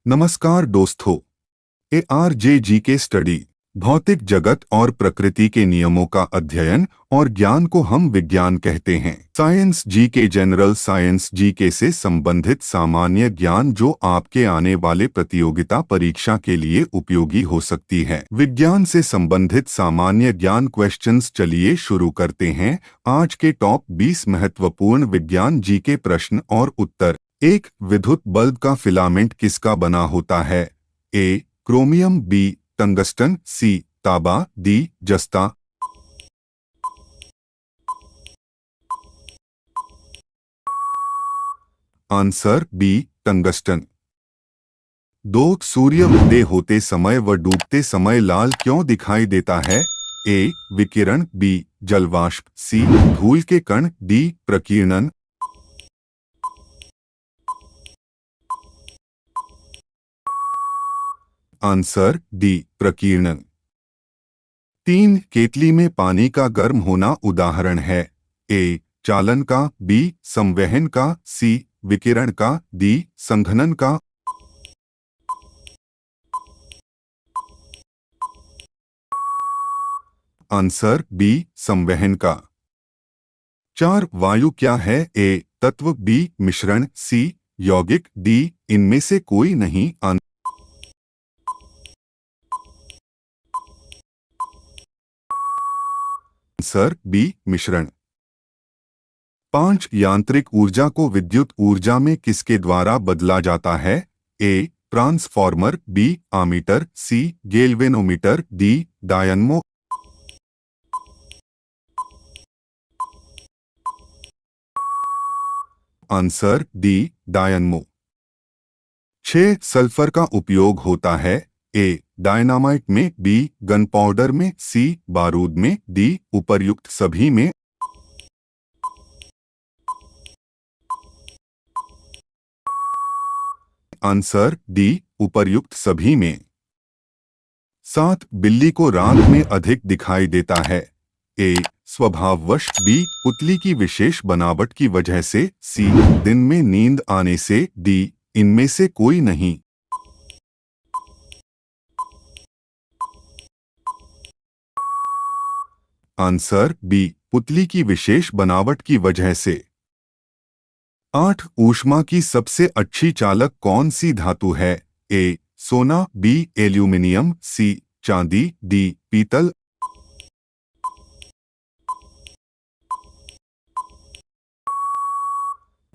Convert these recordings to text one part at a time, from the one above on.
नमस्कार दोस्तों। ARJ के स्टडी भौतिक जगत और प्रकृति के नियमों का अध्ययन और ज्ञान को हम विज्ञान कहते हैं। Science GK general science GK से संबंधित सामान्य ज्ञान जो आपके आने वाले प्रतियोगिता परीक्षा के लिए उपयोगी हो सकती है। विज्ञान से संबंधित सामान्य ज्ञान क्वेश्चंस चलिए शुरू करते हैं। आज के टॉप 20 महत्वपूर्ण विज्ञान जीके प्रश्न और उत्तर। एक विद्युत बल्ब का फिलामेंट किसका बना होता है? A chromium, B tungsten, C तांबा, डी जस्ता। Answer B tungsten. दो सूर्य उदय होते समय व डूबते समय लाल क्यों दिखाई देता है? ए विकिरण, बी जलवाष्प, सी धूल के कण, डी प्रकीर्णन। आंसर डी प्रकीर्णन। तीन केतली में पानी का गर्म होना उदाहरण है? ए चालन का, बी संवहन का, सी विकिरण का, डी संघनन का। आंसर बी संवहन का। चार वायु क्या है? ए तत्व, बी मिश्रण, सी यौगिक, डी इनमें से कोई नहीं। आंसर बी मिश्रण। पांच यांत्रिक ऊर्जा को विद्युत ऊर्जा में किसके द्वारा बदला जाता है? A transformer, B ammeter, C galvanometer, D dynamo. Answer D dynamo. 6 sulphur का उपयोग होता है? ए डायनामाइट में, बी गन पाउडर में, सी बारूद में, डी उपर्युक्त सभी में। आंसर डी उपर्युक्त सभी में। 7 बिल्ली को रात में अधिक दिखाई देता है? ए स्वभाववश, बी पुतली की विशेष बनावट की वजह से, सी दिन में नींद आने से, डी इनमें से कोई नहीं। आंसर बी पुतली की विशेष बनावट की वजह से। 8 ऊष्मा की सबसे अच्छी चालक कौन सी धातु है? ए सोना, बी एल्यूमिनियम, सी चांदी, डी पीतल।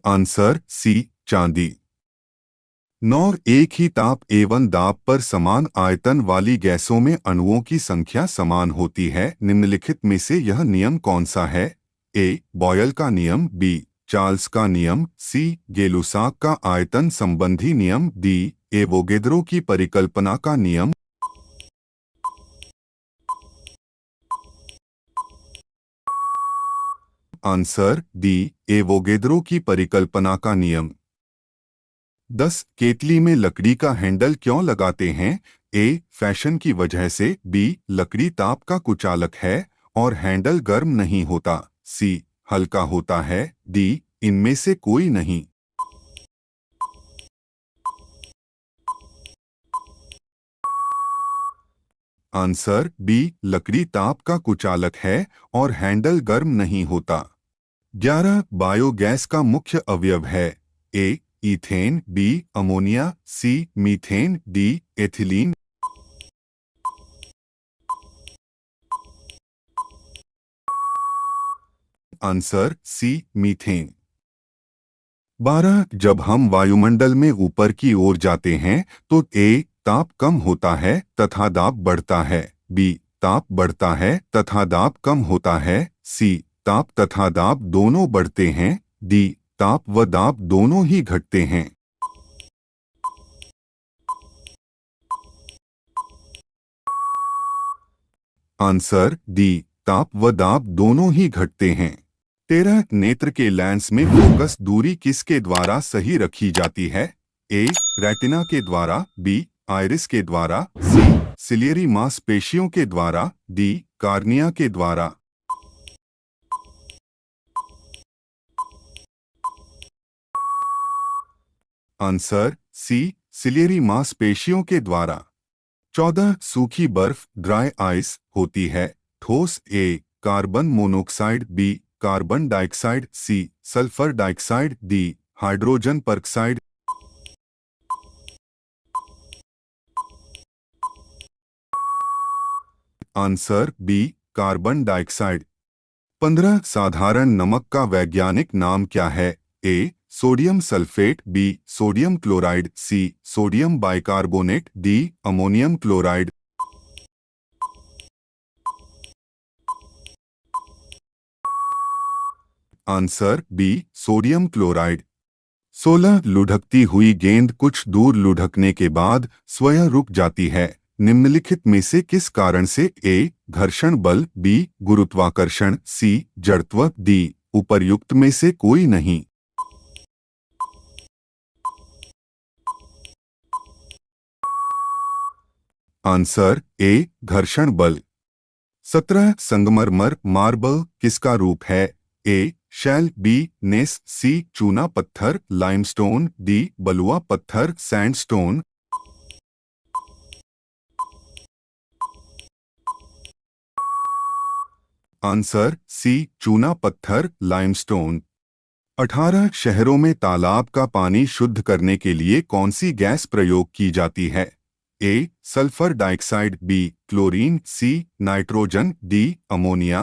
आंसर सी चांदी। 9 एक ही ताप एवं दाब पर समान आयतन वाली गैसों में अणुओं की संख्या समान होती है। निम्नलिखित में से यह नियम कौन सा है? ए बॉयल का नियम, बी चार्ल्स का नियम, सी गै-लुसाक का आयतन संबंधी नियम, डी एवोगेद्रो की परिकल्पना का नियम। आंसर डी एवोगेद्रो की परिकल्पना का नियम। 10 केतली में लकड़ी का हैंडल क्यों लगाते हैं? ए फैशन की वजह से, बी लकड़ी ताप का कुचालक है और हैंडल गर्म नहीं होता, सी हल्का होता है, डी इनमें से कोई नहीं। आंसर बी लकड़ी ताप का कुचालक है और हैंडल गर्म नहीं होता। 11 बायोगैस का मुख्य अवयव है? A ethane, B ammonia, C methane, D ethylene. Answer C methane. 12 जब हम वायुमंडल में ऊपर की ओर जाते हैं तो ए ताप कम होता है तथा दाब बढ़ता है, बी ताप बढ़ता है तथा दाब कम होता है, सी ताप तथा दाब दोनों बढ़ते हैं, डी ताप व दाब दोनों ही घटते हैं। आंसर डी ताप व दाब दोनों ही घटते हैं। 13 नेत्र के लेंस में फोकस दूरी किसके द्वारा सही रखी जाती है? ए रेटिना के द्वारा, बी आइरिस के द्वारा, सी सिलियरी मांसपेशियों के द्वारा, डी कार्निया के द्वारा। आंसर सी सिलियरी मांसपेशियों के द्वारा। 14 सूखी बर्फ ड्राई आइस होती है। ठोस A carbon monoxide, B carbon dioxide, C sulphur dioxide, D hydrogen peroxide. Answer B carbon dioxide. 15 साधारण नमक का वैज्ञानिक नाम क्या है? A sodium sulphate, B sodium chloride, C sodium bicarbonate, D ammonium chloride. Answer B sodium chloride. 16 लुढ़कती हुई गेंद कुछ दूर लुढ़कने के बाद स्वयं रुक जाती है। निम्नलिखित में से किस कारण से? ए घर्षण बल, बी गुरुत्वाकर्षण, सी जड़त्व, डी उपर्युक्त में से कोई नहीं। आंसर ए घर्षण बल। 17 संगमरमर मार्बल किसका रूप है? ए शैल, बी नेस, सी चूना पत्थर लाइमस्टोन, डी बलुआ पत्थर सैंडस्टोन। आंसर सी चूना पत्थर लाइमस्टोन। 18 शहरों में तालाब का पानी शुद्ध करने के लिए कौन सी गैस प्रयोग की जाती है? A sulphur dioxide, B chlorine, C nitrogen, D ammonia.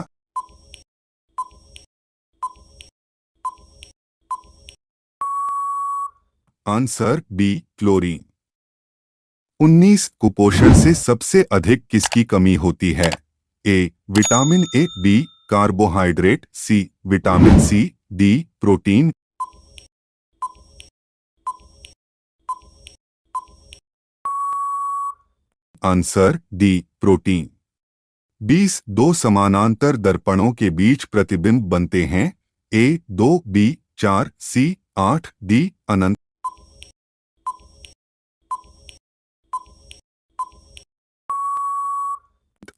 Answer B chlorine. 19 कुपोषण से सबसे अधिक किसकी कमी होती है? A vitamin A, B carbohydrate, C vitamin C, D protein. Answer D protein. 20 दो समानांतर दर्पणों के बीच प्रतिबिंब बनते हैं। ए 2, बी 4, सी 8, डी अनंत।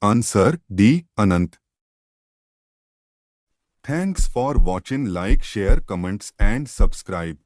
आंसर डी अनंत। Thanks for watching. Like share comments and subscribe.